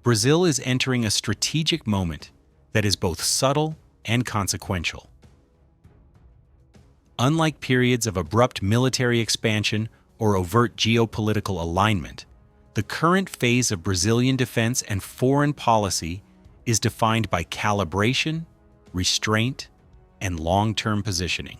Brazil is entering a strategic moment that is both subtle and consequential. Unlike periods of abrupt military expansion or overt geopolitical alignment, the current phase of Brazilian defense and foreign policy is defined by calibration, restraint, and long-term positioning.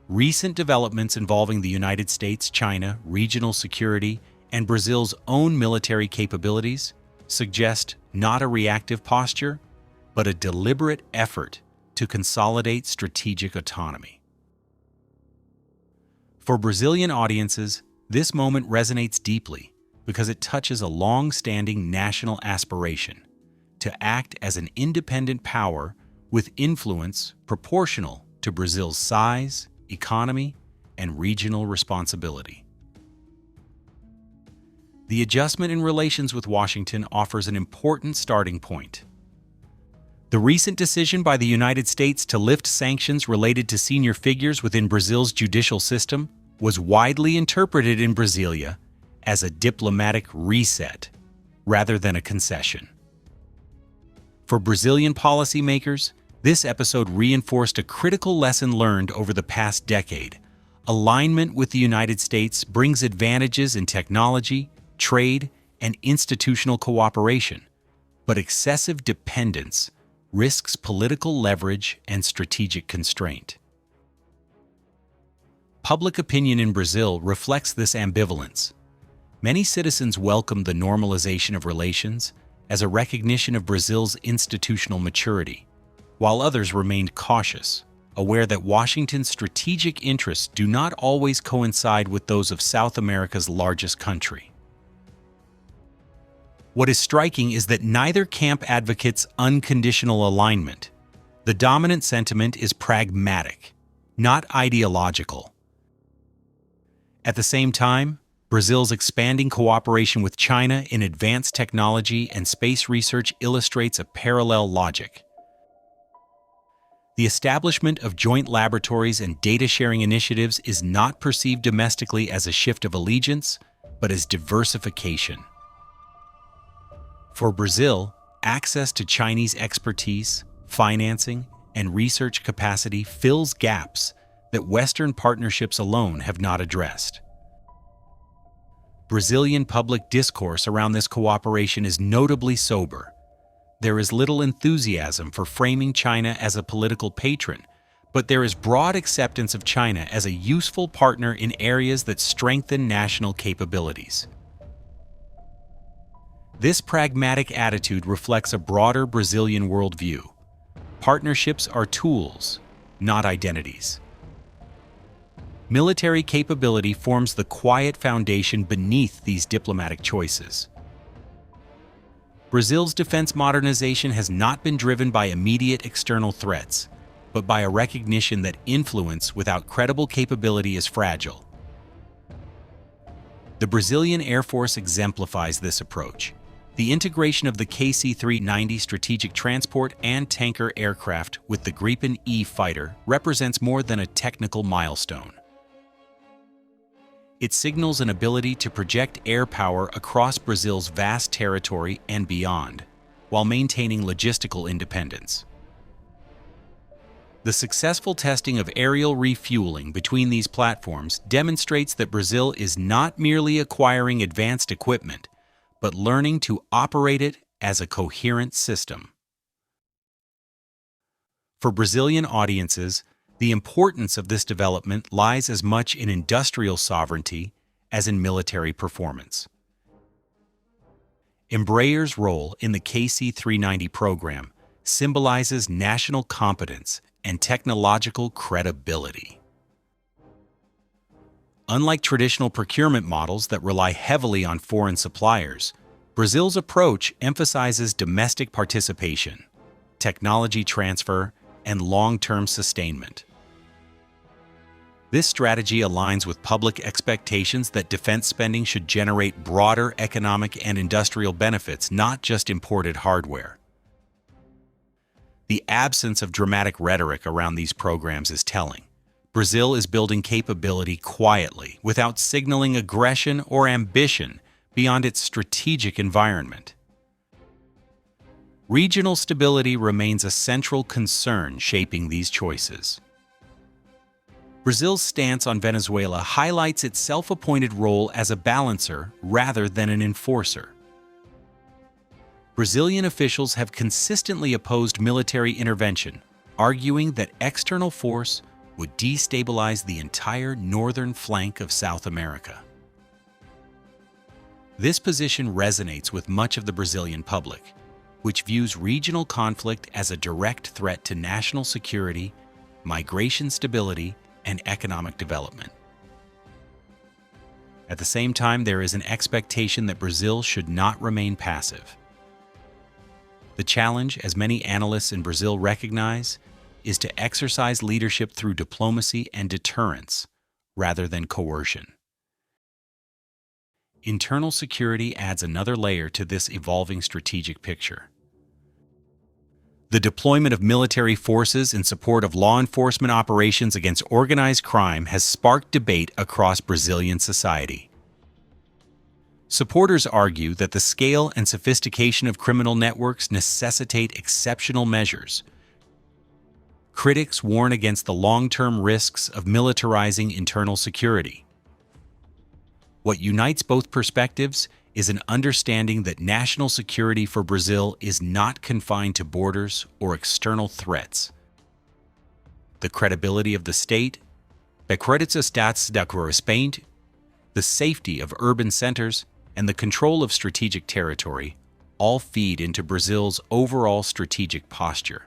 Recent developments involving the United States, China, regional security, and Brazil's own military capabilities suggest not a reactive posture, but a deliberate effort to consolidate strategic autonomy. For Brazilian audiences, this moment resonates deeply because it touches a long-standing national aspiration to act as an independent power with influence proportional to Brazil's size, economy, and regional responsibility. The adjustment in relations with Washington offers an important starting point. The recent decision by the United States to lift sanctions related to senior figures within Brazil's judicial system was widely interpreted in Brasilia as a diplomatic reset rather than a concession. For Brazilian policymakers, this episode reinforced a critical lesson learned over the past decade. Alignment with the United States brings advantages in technology, trade, and institutional cooperation, but excessive dependence risks political leverage and strategic constraint. Public opinion in Brazil reflects this ambivalence. Many citizens welcome the normalization of relations as a recognition of Brazil's institutional maturity, while others remained cautious, aware that Washington's strategic interests do not always coincide with those of South America's largest country. What is striking is that neither camp advocates unconditional alignment. The dominant sentiment is pragmatic, not ideological. At the same time, Brazil's expanding cooperation with China in advanced technology and space research illustrates a parallel logic. The establishment of joint laboratories and data-sharing initiatives is not perceived domestically as a shift of allegiance, but as diversification. For Brazil, access to Chinese expertise, financing, and research capacity fills gaps that Western partnerships alone have not addressed. Brazilian public discourse around this cooperation is notably sober. There is little enthusiasm for framing China as a political patron, but there is broad acceptance of China as a useful partner in areas that strengthen national capabilities. This pragmatic attitude reflects a broader Brazilian worldview. Partnerships are tools, not identities. Military capability forms the quiet foundation beneath these diplomatic choices. Brazil's defense modernization has not been driven by immediate external threats, but by a recognition that influence without credible capability is fragile. The Brazilian Air Force exemplifies this approach. The integration of the KC-390 strategic transport and tanker aircraft with the Gripen E fighter represents more than a technical milestone. It signals an ability to project air power across Brazil's vast territory and beyond, while maintaining logistical independence. The successful testing of aerial refueling between these platforms demonstrates that Brazil is not merely acquiring advanced equipment, but learning to operate it as a coherent system. For Brazilian audiences, the importance of this development lies as much in industrial sovereignty as in military performance. Embraer's role in the KC-390 program symbolizes national competence and technological credibility. Unlike traditional procurement models that rely heavily on foreign suppliers, Brazil's approach emphasizes domestic participation, technology transfer, and long-term sustainment. This strategy aligns with public expectations that defense spending should generate broader economic and industrial benefits, not just imported hardware. The absence of dramatic rhetoric around these programs is telling. Brazil is building capability quietly, without signaling aggression or ambition, beyond its strategic environment. Regional stability remains a central concern shaping these choices. Brazil's stance on Venezuela highlights its self-appointed role as a balancer rather than an enforcer. Brazilian officials have consistently opposed military intervention, arguing that external force would destabilize the entire northern flank of South America. This position resonates with much of the Brazilian public, which views regional conflict as a direct threat to national security, migration stability, and economic development. At the same time, there is an expectation that Brazil should not remain passive. The challenge, as many analysts in Brazil recognize, is to exercise leadership through diplomacy and deterrence, rather than coercion. Internal security adds another layer to this evolving strategic picture. The deployment of military forces in support of law enforcement operations against organized crime has sparked debate across Brazilian society. Supporters argue that the scale and sophistication of criminal networks necessitate exceptional measures. Critics warn against the long-term risks of militarizing internal security. What unites both perspectives is an understanding that national security for Brazil is not confined to borders or external threats. The credibility of the state, the safety of urban centers, and the control of strategic territory all feed into Brazil's overall strategic posture.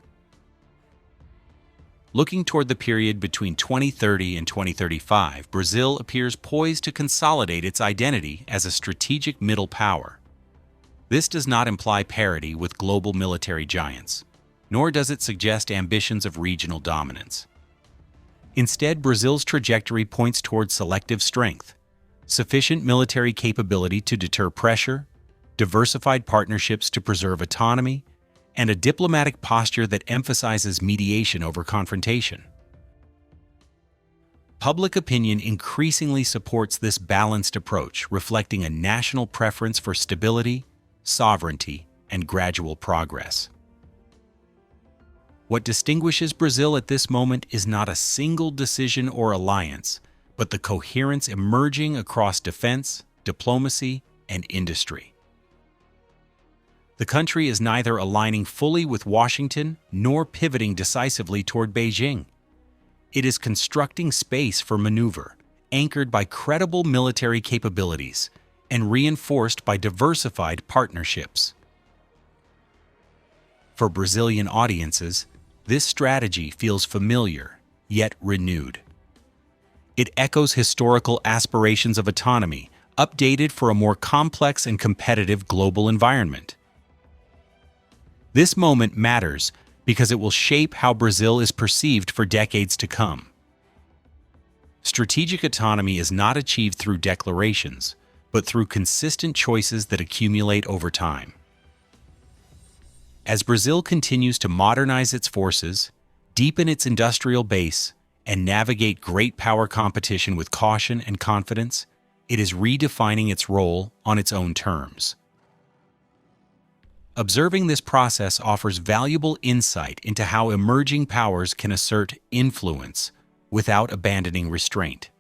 Looking toward the period between 2030 and 2035, Brazil appears poised to consolidate its identity as a strategic middle power. This does not imply parity with global military giants, nor does it suggest ambitions of regional dominance. Instead, Brazil's trajectory points toward selective strength, sufficient military capability to deter pressure, diversified partnerships to preserve autonomy, and a diplomatic posture that emphasizes mediation over confrontation. Public opinion increasingly supports this balanced approach, reflecting a national preference for stability, sovereignty, and gradual progress. What distinguishes Brazil at this moment is not a single decision or alliance, but the coherence emerging across defense, diplomacy, and industry. The country is neither aligning fully with Washington nor pivoting decisively toward Beijing. It is constructing space for maneuver, anchored by credible military capabilities and reinforced by diversified partnerships. For Brazilian audiences, this strategy feels familiar, yet renewed. It echoes historical aspirations of autonomy, updated for a more complex and competitive global environment. This moment matters because it will shape how Brazil is perceived for decades to come. Strategic autonomy is not achieved through declarations, but through consistent choices that accumulate over time. As Brazil continues to modernize its forces, deepen its industrial base, and navigate great power competition with caution and confidence, it is redefining its role on its own terms. Observing this process offers valuable insight into how emerging powers can assert influence without abandoning restraint.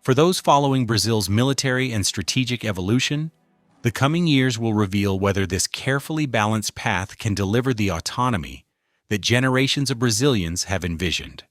For those following Brazil's military and strategic evolution, the coming years will reveal whether this carefully balanced path can deliver the autonomy that generations of Brazilians have envisioned.